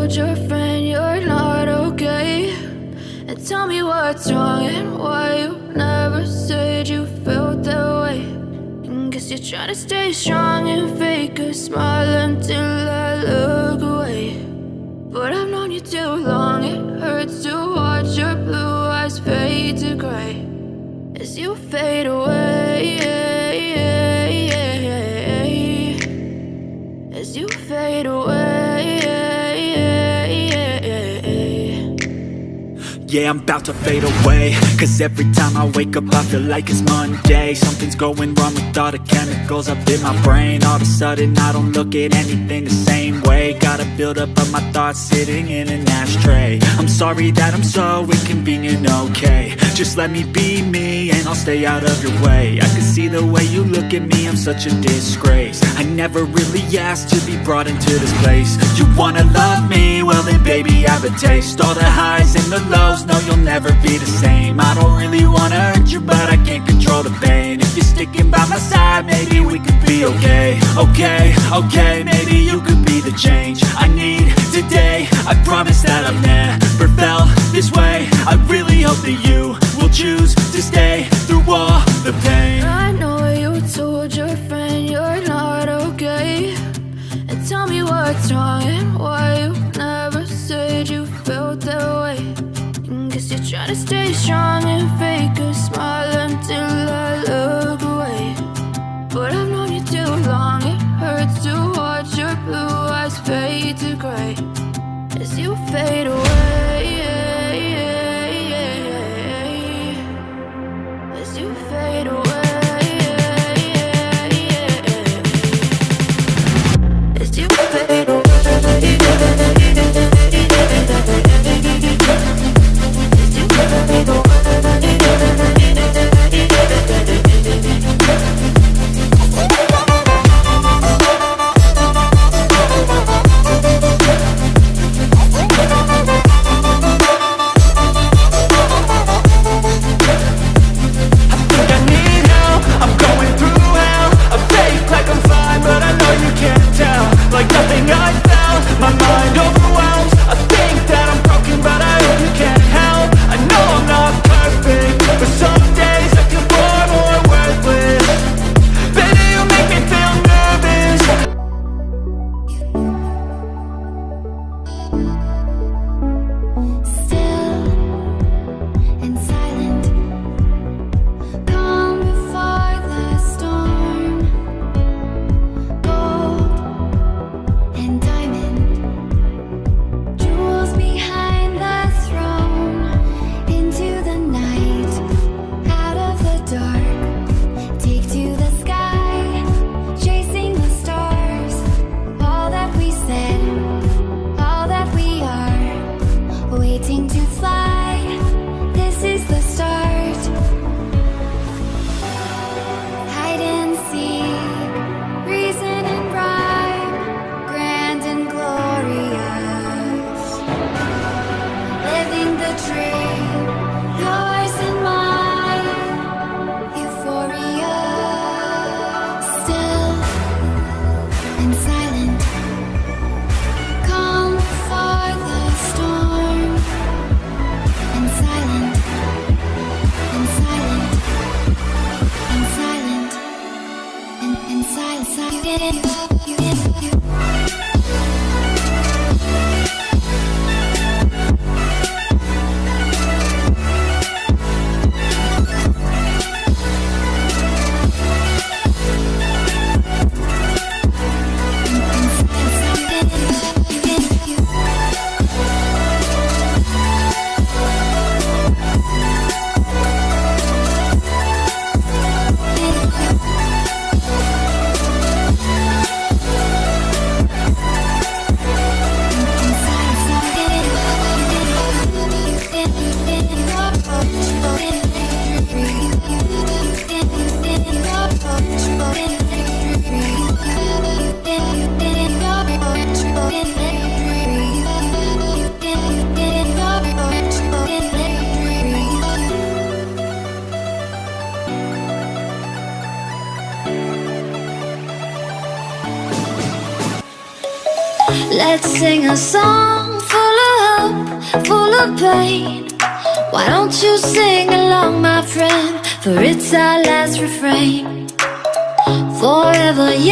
told your friend you're not okay? And tell me what's wrong and why you never said you felt that way. And guess you're trying to stay strong and fake a smile until I look away. But I've known you too long, it hurts to watch your blue eyes fade to gray as you fade away, as you fade away. Yeah, I'm about to fade away, cause every time I wake up I feel like it's Monday. Something's going wrong with all the chemicals up in my brain. All of a sudden I don't look at anything the same way. Got a buildup of my thoughts sitting in an ashtray. I'm sorry that I'm so inconvenient, okay? Just let me be me and I'll stay out of your way. I can see the way you look at me, I'm such a disgrace. I never really asked to be brought into this place. You wanna love me? Well then baby, have a taste. All the highs and the lows, no, you'll never be the same. I don't really wanna hurt you, but I can't control the pain. If you're sticking by my side, maybe we could be okay. Okay, maybe you could be the change I need today. I promise that I've never felt this way. I really hope that you will choose to stay through all the pain. I know you told your friend you're not okay. And tell me what's wrong and why you never said you felt that way. Guess you're trying to stay strong and fake a smile until I look away. But I've known you too long, it hurts to watch your blue eyes fade to gray as you fade away, as you fade away, as you fade away. Let's sing a song of pain. Why don't you sing along, my friend? For it's our last refrain. Forever young.